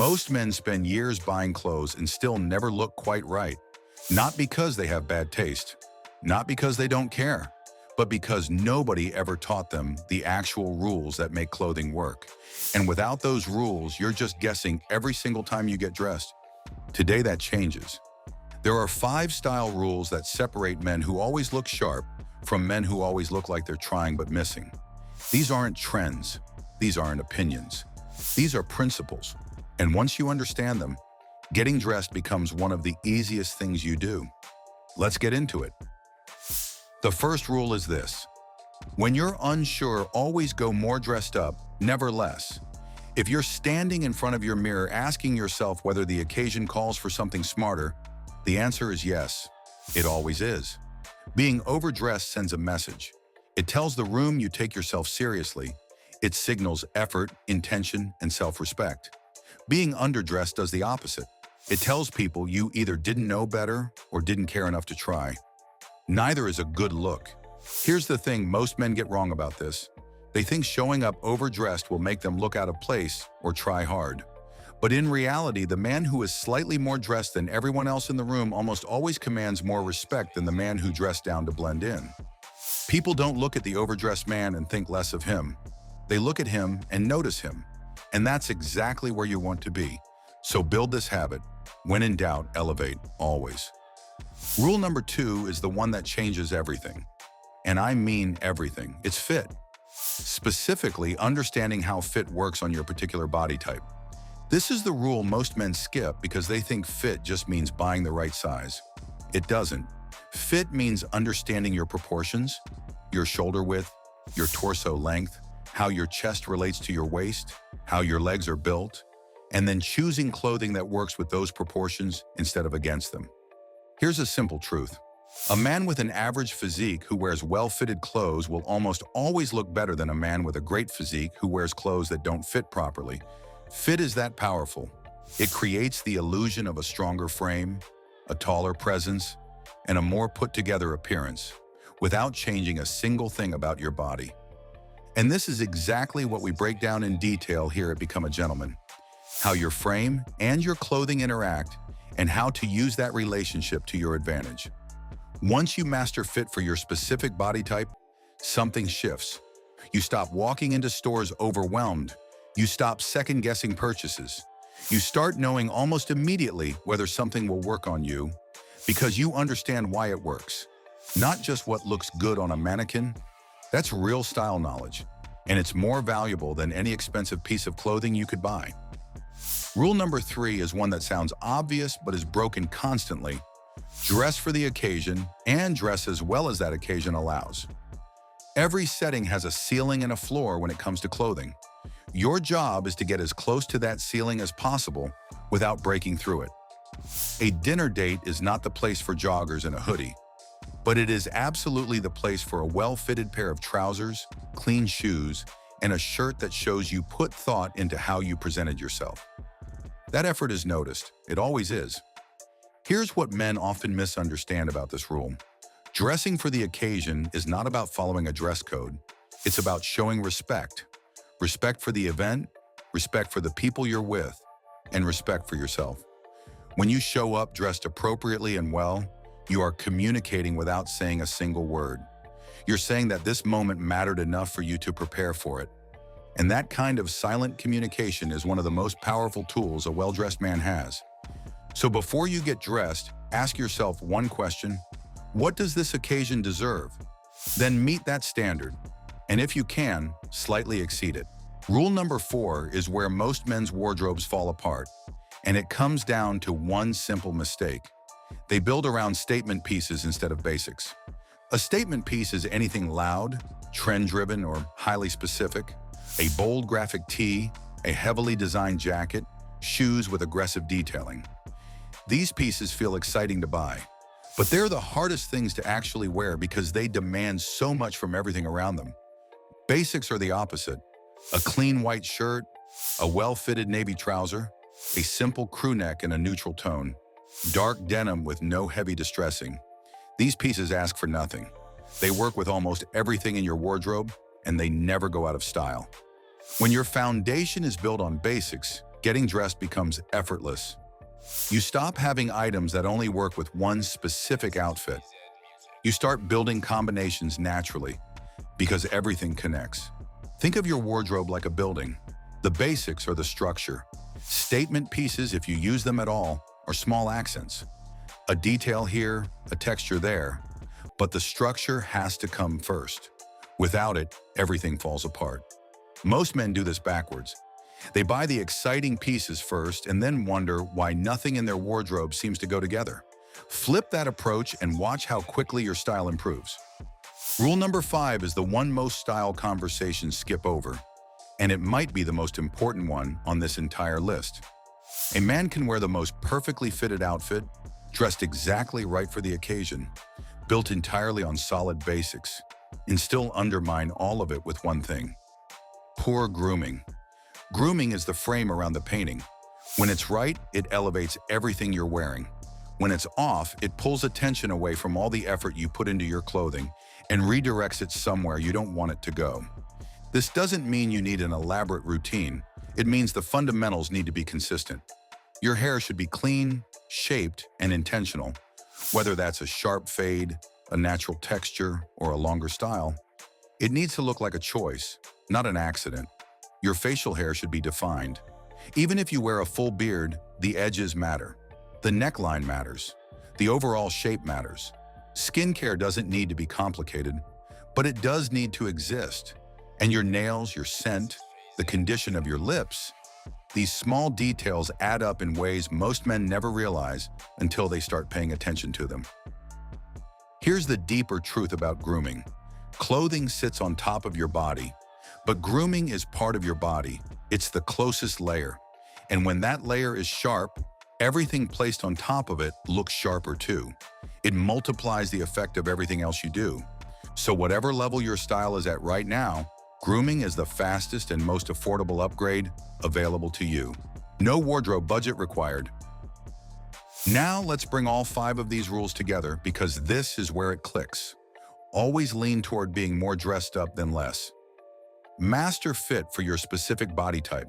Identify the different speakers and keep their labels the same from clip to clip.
Speaker 1: Most men spend years buying clothes and still never look quite right. Not because they have bad taste, not because they don't care, but because nobody ever taught them the actual rules that make clothing work. And without those rules, you're just guessing every single time you get dressed. Today that changes. There are 5 style rules that separate men who always look sharp from men who always look like they're trying but missing. These aren't trends. These aren't opinions. These are principles. And once you understand them, getting dressed becomes one of the easiest things you do. Let's get into it. The first rule is this. When you're unsure, always go more dressed up, never less. If you're standing in front of your mirror asking yourself whether the occasion calls for something smarter, the answer is yes. It always is. Being overdressed sends a message. It tells the room you take yourself seriously. It signals effort, intention, and self-respect. Being underdressed does the opposite. It tells people you either didn't know better or didn't care enough to try. Neither is a good look. Here's the thing most men get wrong about this. They think showing up overdressed will make them look out of place or try hard. But in reality, the man who is slightly more dressed than everyone else in the room almost always commands more respect than the man who dressed down to blend in. People don't look at the overdressed man and think less of him. They look at him and notice him. And that's exactly where you want to be. So build this habit. When in doubt, elevate, always. Rule number 2 is the one that changes everything. And I mean everything. It's fit. Specifically, understanding how fit works on your particular body type. This is the rule most men skip because they think fit just means buying the right size. It doesn't. Fit means understanding your proportions, your shoulder width, your torso length, how your chest relates to your waist, how your legs are built, and then choosing clothing that works with those proportions instead of against them. Here's a simple truth. A man with an average physique who wears well-fitted clothes will almost always look better than a man with a great physique who wears clothes that don't fit properly. Fit is that powerful. It creates the illusion of a stronger frame, a taller presence, and a more put-together appearance, without changing a single thing about your body. And this is exactly what we break down in detail here at Become a Gentleman. How your frame and your clothing interact, and how to use that relationship to your advantage. Once you master fit for your specific body type, something shifts. You stop walking into stores overwhelmed. You stop second-guessing purchases. You start knowing almost immediately whether something will work on you because you understand why it works. Not just what looks good on a mannequin. That's real style knowledge, and it's more valuable than any expensive piece of clothing you could buy. Rule number 3 is one that sounds obvious but is broken constantly. Dress for the occasion and dress as well as that occasion allows. Every setting has a ceiling and a floor when it comes to clothing. Your job is to get as close to that ceiling as possible without breaking through it. A dinner date is not the place for joggers and a hoodie, but it is absolutely the place for a well-fitted pair of trousers, clean shoes, and a shirt that shows you put thought into how you presented yourself. That effort is noticed. It always is. Here's what men often misunderstand about this rule. Dressing for the occasion is not about following a dress code. It's about showing respect. Respect for the event, respect for the people you're with, and respect for yourself. When you show up dressed appropriately and well, you are communicating without saying a single word. You're saying that this moment mattered enough for you to prepare for it. And that kind of silent communication is one of the most powerful tools a well-dressed man has. So before you get dressed, ask yourself one question: what does this occasion deserve? Then meet that standard. And if you can, slightly exceed it. Rule number 4 is where most men's wardrobes fall apart. And it comes down to one simple mistake. They build around statement pieces instead of basics. A statement piece is anything loud, trend-driven, or highly specific. A bold graphic tee, a heavily designed jacket, shoes with aggressive detailing. These pieces feel exciting to buy, but they're the hardest things to actually wear because they demand so much from everything around them. Basics are the opposite. A clean white shirt, a well-fitted navy trouser, a simple crew neck in a neutral tone, dark denim with no heavy distressing. These pieces ask for nothing. They work with almost everything in your wardrobe, and they never go out of style. When your foundation is built on basics, getting dressed becomes effortless. You stop having items that only work with one specific outfit. You start building combinations naturally because everything connects. Think of your wardrobe like a building. The basics are the structure. Statement pieces, if you use them at all, are small accents. A detail here, a texture there. But the structure has to come first. Without it, everything falls apart. Most men do this backwards. They buy the exciting pieces first and then wonder why nothing in their wardrobe seems to go together. Flip that approach and watch how quickly your style improves. Rule number 5 is the one most style conversations skip over, and it might be the most important one on this entire list. A man can wear the most perfectly fitted outfit, dressed exactly right for the occasion, built entirely on solid basics, and still undermine all of it with one thing: poor grooming. Grooming is the frame around the painting. When it's right, it elevates everything you're wearing. When it's off, it pulls attention away from all the effort you put into your clothing and redirects it somewhere you don't want it to go. This doesn't mean you need an elaborate routine. It means the fundamentals need to be consistent. Your hair should be clean, shaped, and intentional. Whether that's a sharp fade, a natural texture, or a longer style, it needs to look like a choice, not an accident. Your facial hair should be defined. Even if you wear a full beard, the edges matter. The neckline matters. The overall shape matters. Skincare doesn't need to be complicated, but it does need to exist. And your nails, your scent, the condition of your lips, these small details add up in ways most men never realize until they start paying attention to them. Here's the deeper truth about grooming. Clothing sits on top of your body, but grooming is part of your body. It's the closest layer. And when that layer is sharp, everything placed on top of it looks sharper too. It multiplies the effect of everything else you do. So whatever level your style is at right now, grooming is the fastest and most affordable upgrade available to you. No wardrobe budget required. Now let's bring all 5 of these rules together, because this is where it clicks. Always lean toward being more dressed up than less. Master fit for your specific body type.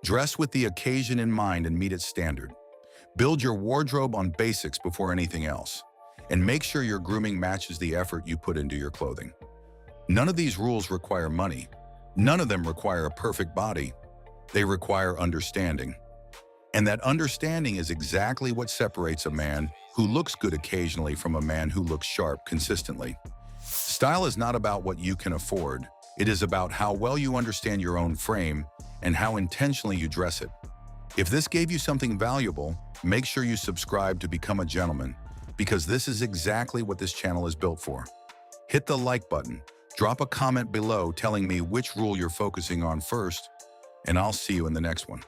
Speaker 1: Dress with the occasion in mind and meet its standard. Build your wardrobe on basics before anything else. And make sure your grooming matches the effort you put into your clothing. None of these rules require money. None of them require a perfect body. They require understanding. And that understanding is exactly what separates a man who looks good occasionally from a man who looks sharp consistently. Style is not about what you can afford. It is about how well you understand your own frame and how intentionally you dress it. If this gave you something valuable, make sure you subscribe to become a gentleman, because this is exactly what this channel is built for. Hit the like button, drop a comment below telling me which rule you're focusing on first, and I'll see you in the next one.